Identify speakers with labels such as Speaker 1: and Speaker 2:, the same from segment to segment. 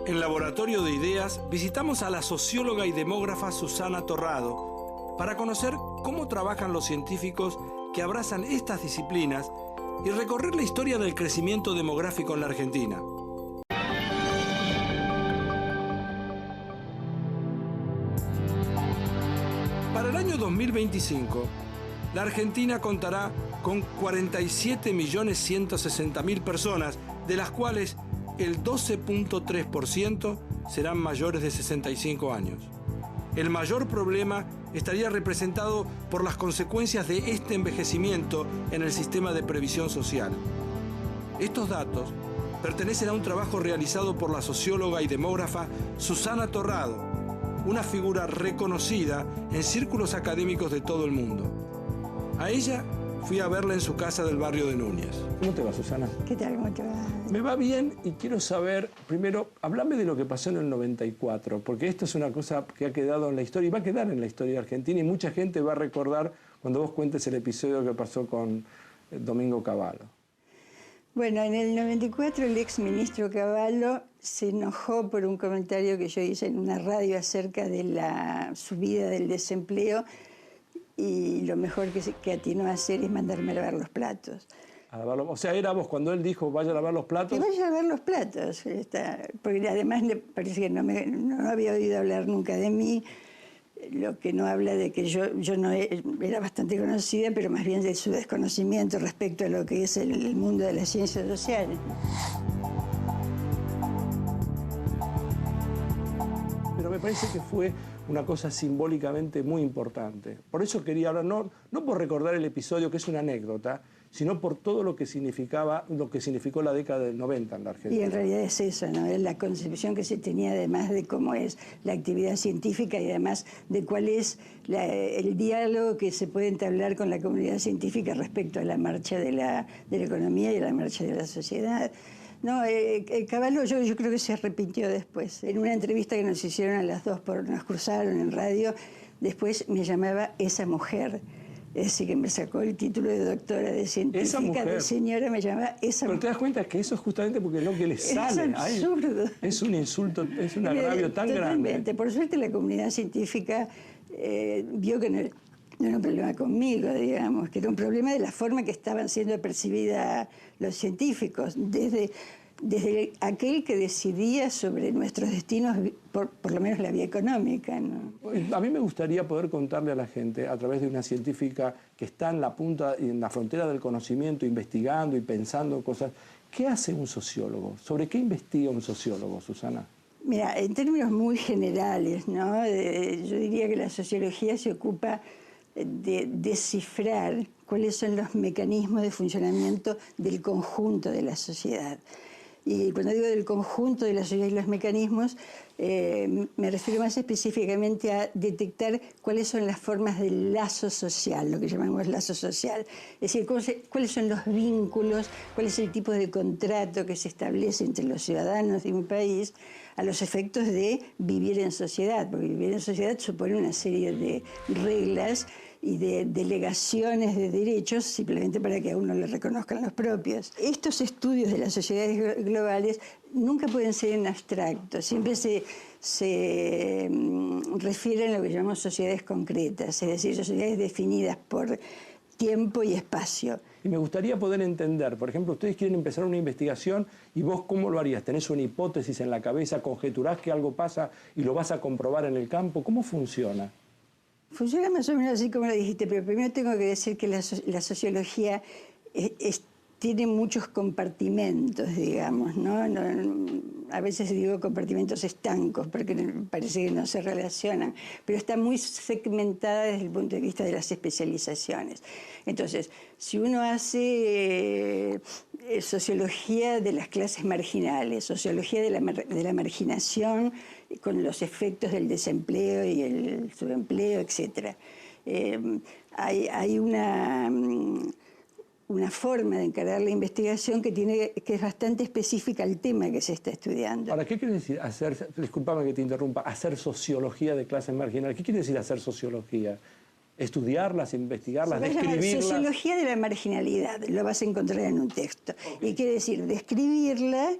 Speaker 1: En Laboratorio de Ideas visitamos a la socióloga y demógrafa Susana Torrado para conocer cómo trabajan los científicos que abrazan estas disciplinas y recorrer la historia del crecimiento demográfico en la Argentina. Para el año 2025, la Argentina contará con 47.160.000 personas, de las cuales el 12.3% serán mayores de 65 años. El mayor problema estaría representado por las consecuencias de este envejecimiento en el sistema de previsión social. Estos datos pertenecen a un trabajo realizado por la socióloga y demógrafa Susana Torrado, una figura reconocida en círculos académicos de todo el mundo. A ella fui a verla en su casa del barrio de Núñez. ¿Cómo te va, Susana?
Speaker 2: ¿Qué tal? ¿Cómo te va?
Speaker 1: Me va bien y quiero saber, primero, háblame de lo que pasó en el 94, porque esto es una cosa que ha quedado en la historia y va a quedar en la historia argentina y mucha gente va a recordar cuando vos cuentes el episodio que pasó con Domingo Cavallo.
Speaker 2: Bueno, en el 94 el ex ministro Cavallo se enojó por un comentario que yo hice en una radio acerca de la subida del desempleo y lo mejor que atinó a hacer es mandarme a lavar los platos.
Speaker 1: O sea, era vos cuando él dijo vaya a lavar los platos.
Speaker 2: Que vaya a lavar los platos, porque además le parece que no había oído hablar nunca de mí, lo que no habla de que yo no era bastante conocida, pero más bien de su desconocimiento respecto a lo que es el mundo de las ciencias sociales.
Speaker 1: Pero me parece que fue una cosa simbólicamente muy importante. Por eso quería hablar, no por recordar el episodio, que es una anécdota, sino por todo lo que significó la década del 90 en la Argentina.
Speaker 2: Y en realidad es eso, ¿no? Es la concepción que se tenía además de cómo es la actividad científica y además de cuál es el diálogo que se puede entablar con la comunidad científica respecto a la marcha de la economía y a la marcha de la sociedad. No, Cavallo yo creo que se arrepintió después. En una entrevista que nos hicieron a las dos, nos cruzaron en radio, después me llamaba esa mujer. Es decir, que me sacó el título de doctora de científica, de señora, me llamaba esa mujer.
Speaker 1: Pero te das cuenta que eso es justamente porque es lo que le sale.
Speaker 2: Es absurdo.
Speaker 1: Es un insulto, es un agravio tan
Speaker 2: Totalmente.
Speaker 1: grande.
Speaker 2: Por suerte la comunidad científica vio que no era un problema conmigo, digamos, que era un problema de la forma que estaban siendo percibidas los científicos, desde aquel que decidía sobre nuestros destinos, por lo menos la vía económica, ¿no?
Speaker 1: A mí me gustaría poder contarle a la gente, a través de una científica que está en la punta, en la frontera del conocimiento, investigando y pensando cosas, ¿qué hace un sociólogo? ¿Sobre qué investiga un sociólogo, Susana?
Speaker 2: Mira, en términos muy generales, ¿no? Yo diría que la sociología se ocupa de descifrar cuáles son los mecanismos de funcionamiento del conjunto de la sociedad. Y cuando digo del conjunto de la sociedad y los mecanismos, me refiero más específicamente a detectar cuáles son las formas del lazo social, lo que llamamos lazo social. Es decir, cuáles son los vínculos, cuál es el tipo de contrato que se establece entre los ciudadanos de un país a los efectos de vivir en sociedad, porque vivir en sociedad supone una serie de reglas y de delegaciones de derechos simplemente para que a uno le reconozcan los propios. Estos estudios de las sociedades globales nunca pueden ser en abstracto, siempre se refieren a lo que llamamos sociedades concretas, es decir, sociedades definidas por tiempo y espacio.
Speaker 1: Y me gustaría poder entender, por ejemplo, ustedes quieren empezar una investigación y vos ¿cómo lo harías? ¿Tenés una hipótesis en la cabeza, conjeturás que algo pasa y lo vas a comprobar en el campo? ¿Cómo funciona?
Speaker 2: Funciona más o menos así como lo dijiste, pero primero tengo que decir que la sociología tiene muchos compartimentos, digamos, ¿no? A veces digo compartimentos estancos, porque parece que no se relacionan, pero está muy segmentada desde el punto de vista de las especializaciones. Entonces, si uno hace sociología de las clases marginales, sociología de la marginación, con los efectos del desempleo y el subempleo, etc. Hay una forma de encarar la investigación que es bastante específica al tema que se está estudiando.
Speaker 1: Ahora, ¿qué quiere decir discúlpame que te interrumpa, hacer sociología de clases marginales? ¿Qué quiere decir hacer sociología? ¿Estudiarlas, investigarlas, describirlas?
Speaker 2: Sociología de la marginalidad, lo vas a encontrar en un texto. Okay. Y quiere decir describirla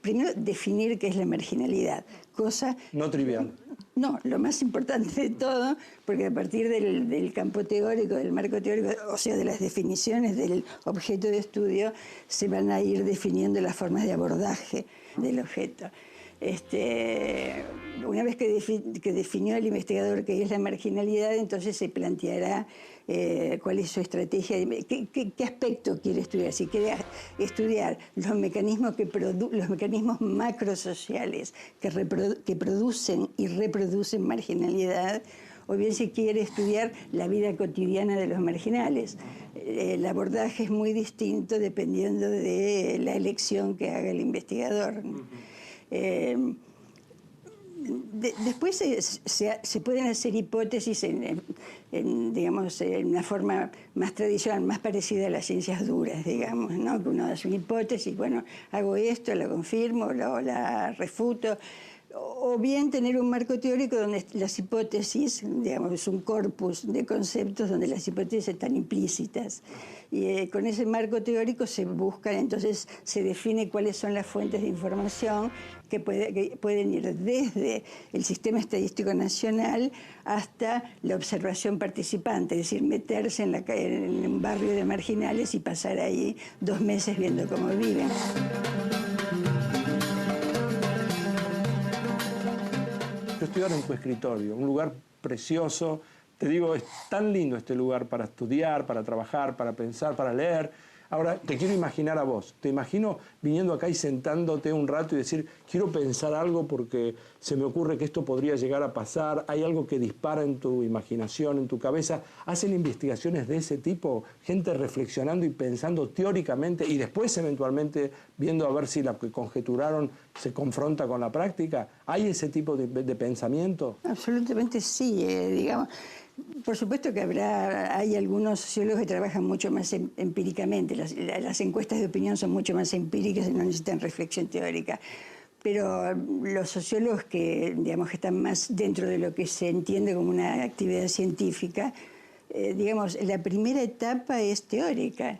Speaker 2: primero definir qué es la marginalidad, cosa...
Speaker 1: No trivial.
Speaker 2: No, lo más importante de todo, porque a partir del campo teórico, del marco teórico, o sea, de las definiciones del objeto de estudio, se van a ir definiendo las formas de abordaje del objeto. Una vez que definió el investigador qué es la marginalidad, entonces se planteará cuál es su estrategia, qué aspecto quiere estudiar. Si quiere estudiar los mecanismos, los mecanismos macrosociales que producen y reproducen marginalidad, o bien si quiere estudiar la vida cotidiana de los marginales. El abordaje es muy distinto dependiendo de la elección que haga el investigador. Después se pueden hacer hipótesis digamos, en una forma más tradicional, más parecida a las ciencias duras, digamos, ¿no? Que uno hace una hipótesis, bueno, hago esto, la confirmo, la refuto. O bien tener un marco teórico donde las hipótesis, digamos, es un corpus de conceptos donde las hipótesis están implícitas. Y con ese marco teórico se buscan, entonces se define cuáles son las fuentes de información que pueden ir desde el sistema estadístico nacional hasta la observación participante, es decir, meterse en un barrio de marginales y pasar ahí 2 meses viendo cómo viven.
Speaker 1: Yo estoy ahora en tu escritorio, un lugar precioso. Te digo, es tan lindo este lugar para estudiar, para trabajar, para pensar, para leer. Ahora, te quiero imaginar a vos. Te imagino viniendo acá y sentándote un rato y decir, quiero pensar algo porque se me ocurre que esto podría llegar a pasar. Hay algo que dispara en tu imaginación, en tu cabeza. ¿Hacen investigaciones de ese tipo? Gente reflexionando y pensando teóricamente y después eventualmente viendo a ver si lo que conjeturaron se confronta con la práctica. ¿Hay ese tipo de pensamiento?
Speaker 2: Absolutamente sí, digamos. Por supuesto que hay algunos sociólogos que trabajan mucho más empíricamente. Las encuestas de opinión son mucho más empíricas y no necesitan reflexión teórica. Pero los sociólogos digamos, que están más dentro de lo que se entiende como una actividad científica, digamos, la primera etapa es teórica.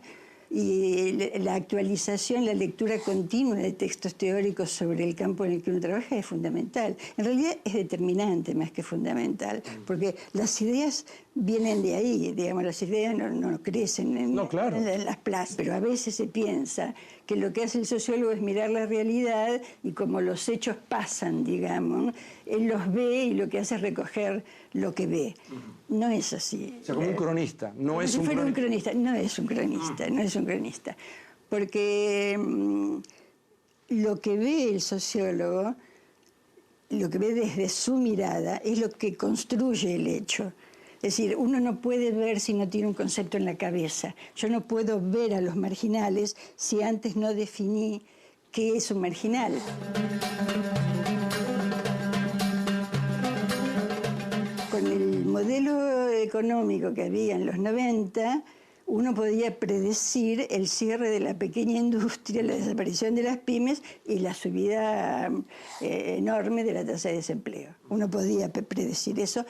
Speaker 2: Y la actualización, la lectura continua de textos teóricos sobre el campo en el que uno trabaja es fundamental. En realidad es determinante más que fundamental, porque las ideas vienen de ahí, digamos, las ideas no crecen en las plazas, pero a veces se piensa que lo que hace el sociólogo es mirar la realidad y como los hechos pasan, digamos, él los ve y lo que hace es recoger lo que ve. No es así.
Speaker 1: O sea, como un cronista, no es un cronista.
Speaker 2: No es un cronista, no es un cronista. Porque lo que ve el sociólogo, lo que ve desde su mirada, es lo que construye el hecho. Es decir, uno no puede ver si no tiene un concepto en la cabeza. Yo no puedo ver a los marginales si antes no definí qué es un marginal. Con el modelo económico que había en los 90, uno podía predecir el cierre de la pequeña industria, la desaparición de las pymes y la subida enorme de la tasa de desempleo. Uno podía predecir eso,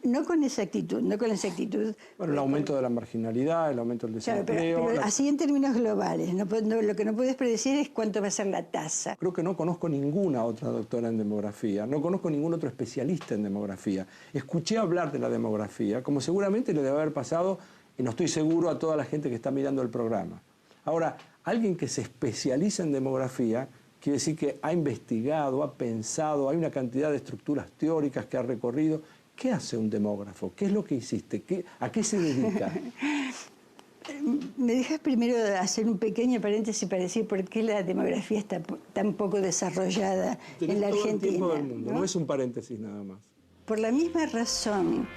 Speaker 2: no con exactitud, no con la exactitud.
Speaker 1: Bueno, el aumento de la marginalidad, el aumento del desempleo.
Speaker 2: Claro, pero así en términos globales. Lo que no puedes predecir es cuánto va a ser la tasa.
Speaker 1: Creo que no conozco ninguna otra doctora en demografía, no conozco ningún otro especialista en demografía. Escuché hablar de la demografía, como seguramente le debe haber pasado, y no estoy seguro, a toda la gente que está mirando el programa. Ahora, alguien que se especializa en demografía quiere decir que ha investigado, ha pensado, hay una cantidad de estructuras teóricas que ha recorrido. ¿Qué hace un demógrafo? ¿Qué es lo que hiciste? ¿A qué se dedica?
Speaker 2: Me dejas primero hacer un pequeño paréntesis para decir por qué la demografía está tan poco desarrollada en la Argentina.
Speaker 1: Todo el tiempo del mundo, no es un paréntesis nada más.
Speaker 2: Por la misma razón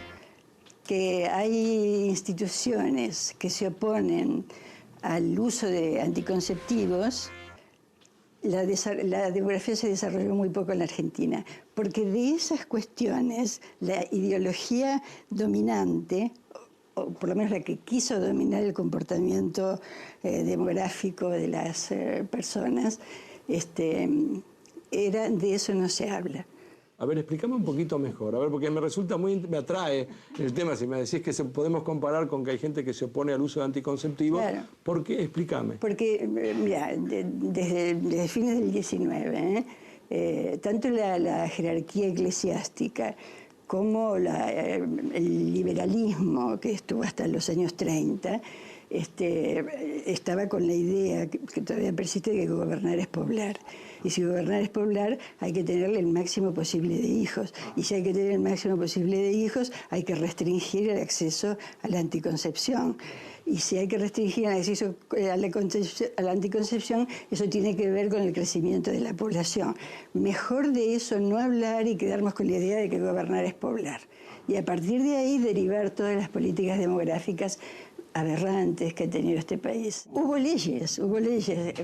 Speaker 2: que hay instituciones que se oponen al uso de anticonceptivos, la demografía se desarrolló muy poco en la Argentina, porque de esas cuestiones la ideología dominante, o por lo menos la que quiso dominar el comportamiento demográfico de las personas, de eso no se habla.
Speaker 1: A ver, explícame un poquito mejor, a ver, porque me atrae el tema, si me decís que podemos comparar con que hay gente que se opone al uso de anticonceptivos.
Speaker 2: Claro.
Speaker 1: ¿Por qué? Explícame.
Speaker 2: Porque, mira, desde fines del 19, tanto la jerarquía eclesiástica como el liberalismo, que estuvo hasta los años 30, estaba con la idea que todavía persiste de que gobernar es poblar. Y si gobernar es poblar, hay que tenerle el máximo posible de hijos. Y si hay que tener el máximo posible de hijos, hay que restringir el acceso a la anticoncepción. Y si hay que restringir el acceso a la anticoncepción, eso tiene que ver con el crecimiento de la población. Mejor de eso no hablar y quedarnos con la idea de que gobernar es poblar. Y a partir de ahí derivar todas las políticas demográficas aberrantes que ha tenido este país. Hubo leyes,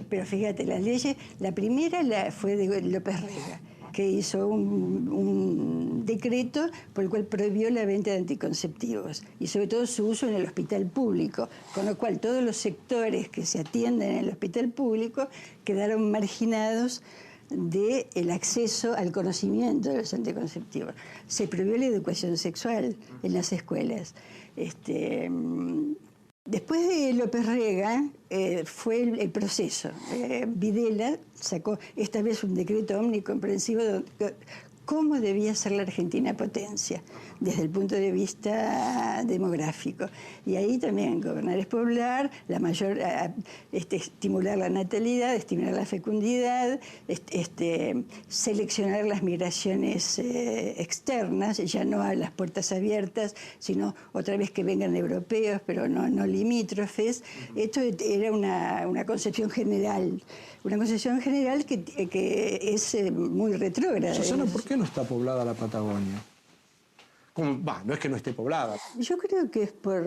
Speaker 2: pero fíjate, las leyes, la primera fue de López Rega, que hizo un decreto por el cual prohibió la venta de anticonceptivos y sobre todo su uso en el hospital público, con lo cual todos los sectores que se atienden en el hospital público quedaron marginados del acceso al conocimiento de los anticonceptivos. Se prohibió la educación sexual en las escuelas. Después de López Rega fue el proceso. Videla sacó esta vez un decreto omnicomprensivo de cómo debía ser la Argentina potencia desde el punto de vista demográfico. Y ahí también gobernar es poblar, estimular la natalidad, estimular la fecundidad, seleccionar las migraciones externas, ya no a las puertas abiertas, sino otra vez que vengan europeos, pero no limítrofes. Esto era una concepción general. Una concepción general que es muy retrógrada.
Speaker 1: Susana, ¿por qué no está poblada la Patagonia? No es que no esté poblada.
Speaker 2: Yo creo que es por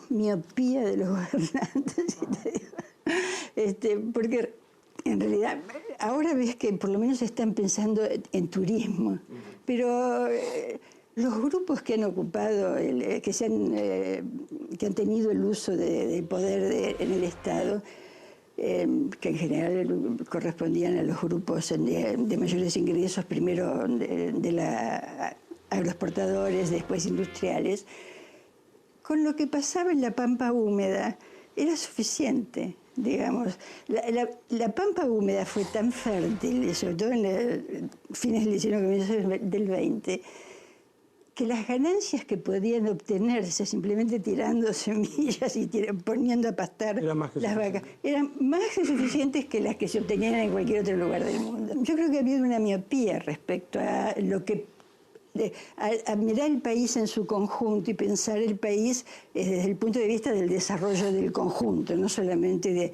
Speaker 2: miopía de los gobernantes, porque en realidad ahora ves que por lo menos están pensando en turismo, pero los grupos que han ocupado, que han tenido el uso del poder en el Estado, que en general correspondían a los grupos de mayores ingresos, primero de la agroexportadores, después industriales, con lo que pasaba en la pampa húmeda era suficiente, digamos. La pampa húmeda fue tan fértil, sobre todo en fines del 19, comienzos del 20, que las ganancias que podían obtenerse simplemente tirando semillas y poniendo a pastar las vacas eran más que suficientes que las que se obtenían en cualquier otro lugar del mundo. Yo creo que ha habido una miopía respecto a lo que a mirar el país en su conjunto y pensar el país desde el punto de vista del desarrollo del conjunto, no solamente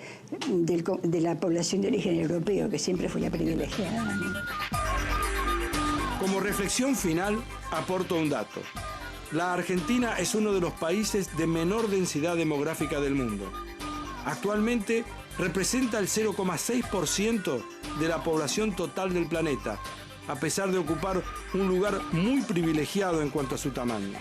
Speaker 2: de la población de origen europeo, que siempre fue la privilegiada.
Speaker 1: Como reflexión final, aporto un dato. La Argentina es uno de los países de menor densidad demográfica del mundo. Actualmente representa el 0,6% de la población total del planeta, a pesar de ocupar un lugar muy privilegiado en cuanto a su tamaño.